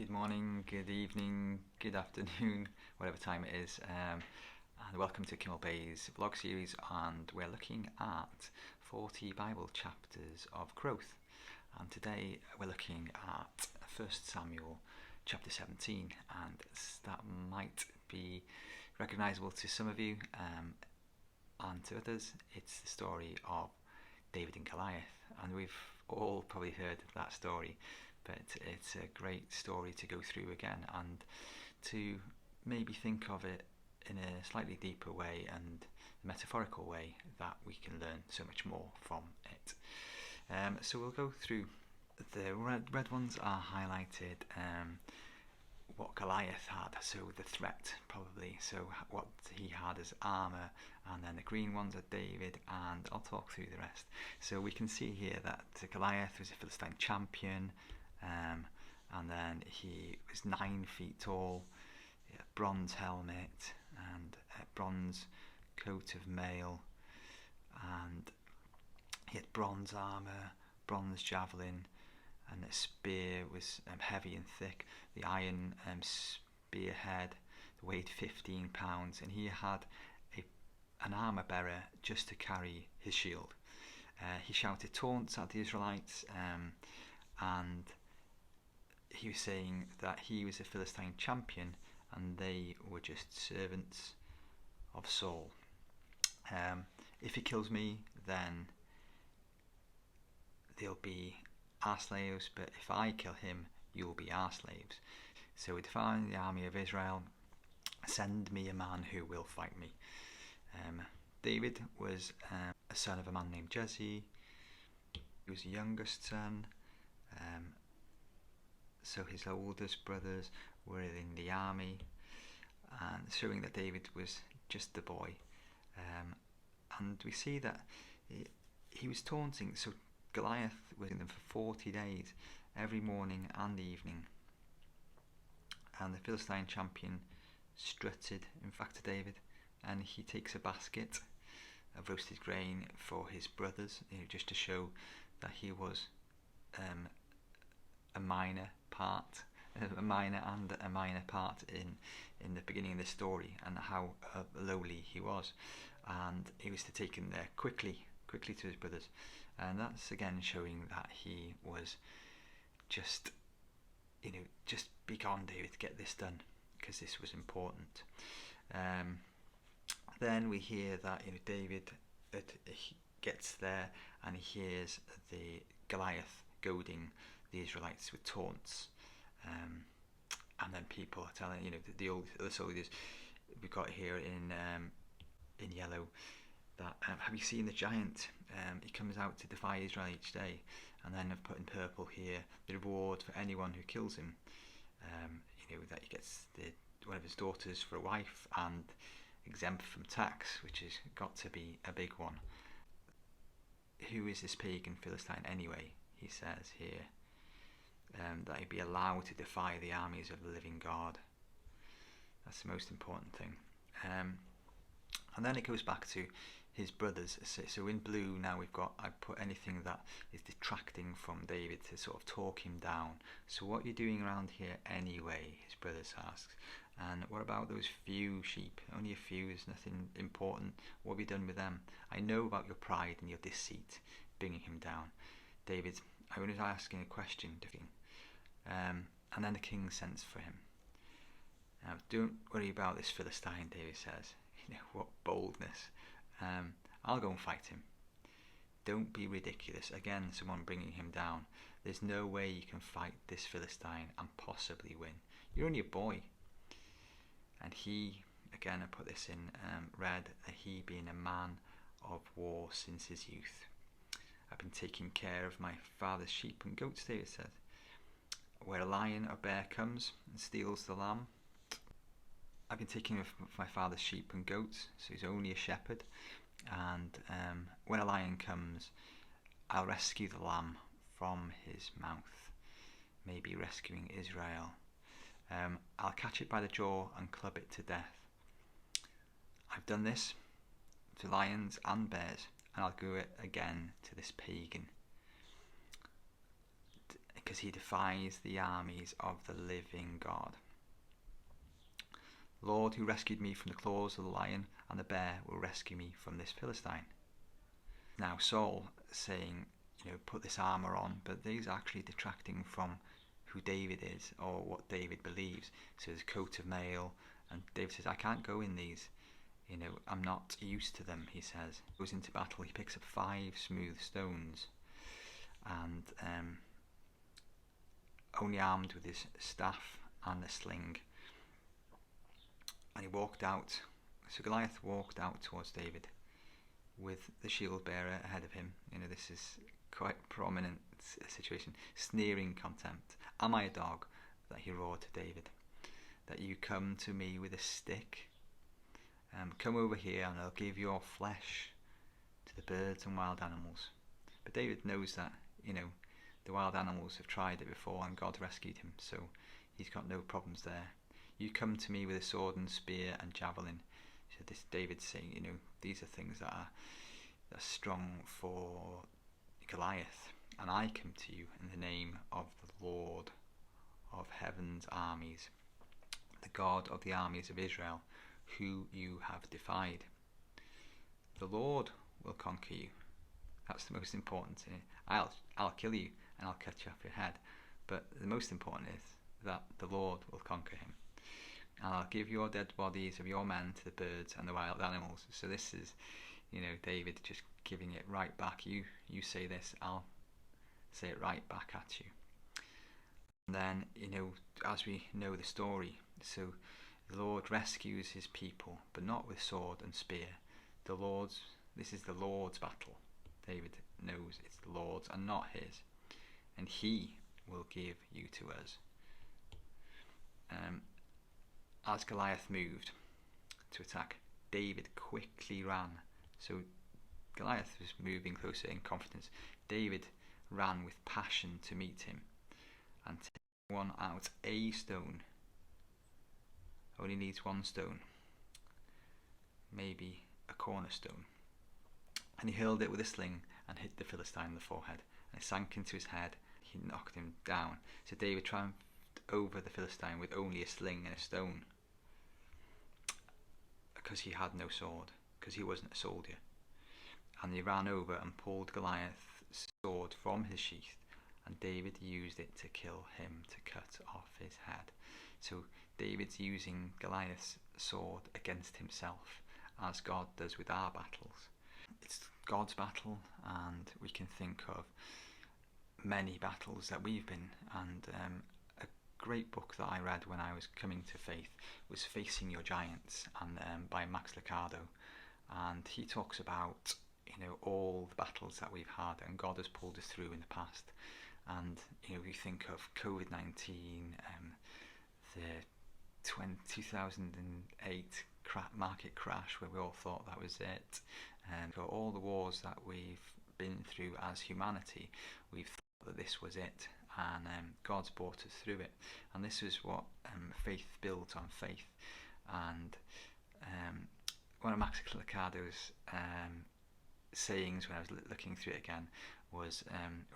Good morning, good evening, good afternoon, whatever time it is, and welcome to Kimmel Bay's vlog series, and we're looking at 40 Bible chapters of growth, and today we're looking at 1 Samuel chapter 17, and that might be recognisable to some of you, and to others it's the story of David and Goliath, and we've all probably heard that story, but it's a great story to go through again and to maybe think of it in a slightly deeper way and metaphorical way that we can learn so much more from it. So we'll go through. The red ones are highlighted what Goliath had, so the threat probably, so what he had as armour, and then the green ones are David, and I'll talk through the rest. So we can see here that Goliath was a Philistine champion, and then he was 9 feet tall, he had a bronze helmet and a bronze coat of mail, and he had bronze armour, bronze javelin, and the spear was heavy and thick. The iron spearhead weighed 15 pounds, and he had an armour bearer just to carry his shield. He shouted taunts at the Israelites, and he was saying that he was a Philistine champion and they were just servants of Saul. If he kills me, then they'll be our slaves, but if I kill him, you'll be our slaves. So we define the army of Israel, send me a man who will fight me. David was a son of a man named Jesse. He was the youngest son, so his oldest brothers were in the army, and showing that David was just the boy. And we see that he was taunting, so Goliath was in them for 40 days, every morning and evening. And the Philistine champion strutted, in fact, to David, and he takes a basket of roasted grain for his brothers, just to show that he was a minor part in the beginning of the story, and how lowly he was, and he was to take him there quickly to his brothers. And that's again showing that he was just be gone, David, get this done, because this was important. Then we hear that David he gets there and he hears the Goliath goading the Israelites with taunts, and then people are telling the other soldiers we've got here in yellow that have you seen the giant? He comes out to defy Israel each day. And then I've put in purple here the reward for anyone who kills him. That he gets one of his daughters for a wife and exempt from tax, which has got to be a big one. Who is this pagan Philistine anyway? He says here that he'd be allowed to defy the armies of the living God. That's the most important thing. And then it goes back to his brothers. So in blue now I put anything that is detracting from David to sort of talk him down. So what are you doing around here anyway? His brothers asks. And what about those few sheep? Only a few, there's nothing important. What have you done with them? I know about your pride and your deceit, bringing him down. David, I was asking a question, and then the king sends for him. Now, don't worry about this Philistine, David says. What boldness. I'll go and fight him. Don't be ridiculous. Again, someone bringing him down. There's no way you can fight this Philistine and possibly win. You're only a boy. And he, again I put this in red, that he being a man of war since his youth. I've been taking care of my father's sheep and goats, David says. Where a lion or bear comes and steals the lamb, I've been taking care of my father's sheep and goats, so he's only a shepherd. And when a lion comes, I'll rescue the lamb from his mouth, maybe rescuing Israel. I'll catch it by the jaw and club it to death. I've done this to lions and bears, and I'll do it again to this pagan. because he defies the armies of the living God. Lord, who rescued me from the claws of the lion and the bear, will rescue me from this Philistine. Now Saul saying, put this armour on, but these are actually detracting from who David is or what David believes. So there's a coat of mail, and David says, I can't go in these. I'm not used to them, he says. He goes into battle, he picks up 5 smooth stones, and only armed with his staff and a sling. And he walked out. So Goliath walked out towards David with the shield bearer ahead of him. This is quite a prominent situation. Sneering contempt. Am I a dog? That he roared to David. That you come to me with a stick? Come over here and I'll give your flesh to the birds and wild animals. But David knows that, the wild animals have tried it before and God rescued him, so he's got no problems there. You come to me with a sword and spear and javelin. So this David's saying, these are things that are strong for Goliath, and I come to you in the name of the Lord of heaven's armies, the God of the armies of Israel, who you have defied. The Lord will conquer you. That's the most important thing. I'll kill you and I'll cut you off your head, but the most important is that the Lord will conquer him. And I'll give your dead bodies of your men to the birds and the wild animals. So this is, David just giving it right back. You say this, I'll say it right back at you. And then, as we know the story, so the Lord rescues his people, but not with sword and spear. This is the Lord's battle. David knows it's the Lord's and not his. And he will give you to us. As Goliath moved to attack, David quickly ran. So Goliath was moving closer in confidence. David ran with passion to meet him, and taking one out a stone. Only needs 1 stone, maybe a cornerstone. And he hurled it with a sling and hit the Philistine in the forehead, and it sank into his head. He knocked him down. So David triumphed over the Philistine with only a sling and a stone, because he had no sword, because he wasn't a soldier. And he ran over and pulled Goliath's sword from his sheath, and David used it to kill him, to cut off his head. So David's using Goliath's sword against himself, as God does with our battles. It's God's battle, and we can think of many battles that we've been, and a great book that I read when I was coming to faith was Facing Your Giants, and by Max Lucado, and he talks about all the battles that we've had and God has pulled us through in the past. And we think of COVID-19, the 2008 market crash where we all thought that was it, and for all the wars that we've been through as humanity, we've thought that this was it, and God's brought us through it. And this is what faith builds on faith. And one of Max Lucado's sayings when I was looking through it again was,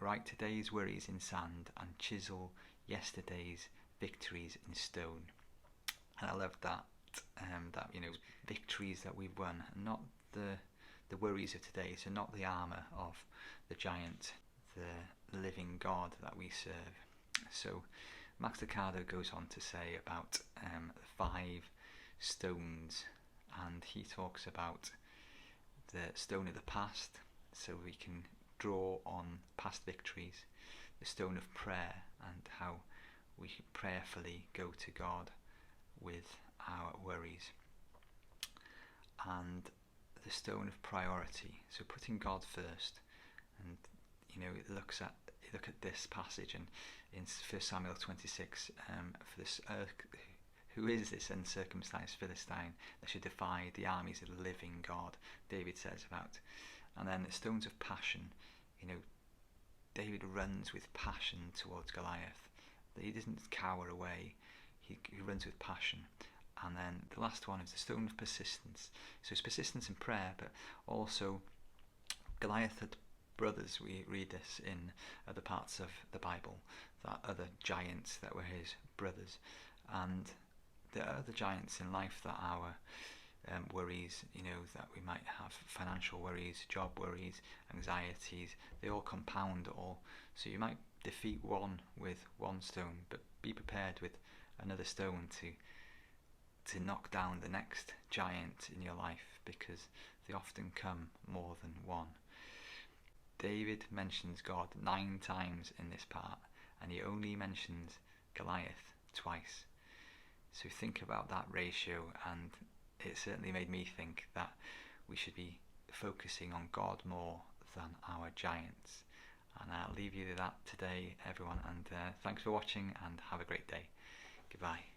write today's worries in sand and chisel yesterday's victories in stone. And I love that, victories that we've won, not the worries of today, so not the armour of the giant, the living God that we serve. So Max Lucado goes on to say about the 5 stones, and he talks about the stone of the past, so we can draw on past victories, the stone of prayer, and how we prayerfully go to God with our worries, and the stone of priority, so putting God first. And look at this passage in 1 Samuel 26, for this who is this uncircumcised Philistine that should defy the armies of the living God, David says about. And then the stones of passion, David runs with passion towards Goliath. He doesn't cower away, he runs with passion. And then the last one is the stone of persistence. So it's persistence in prayer, but also Goliath had brothers. We read this in other parts of the Bible, that other giants that were his brothers. And there are other giants in life that our worries, that we might have financial worries, job worries, anxieties, they all compound it all. So you might defeat one with one stone, but be prepared with another stone to knock down the next giant in your life, because they often come more than one. David mentions God 9 times in this part, and he only mentions Goliath twice. So think about that ratio, and it certainly made me think that we should be focusing on God more than our giants. And I'll leave you with that today, everyone, and thanks for watching, and have a great day. Goodbye.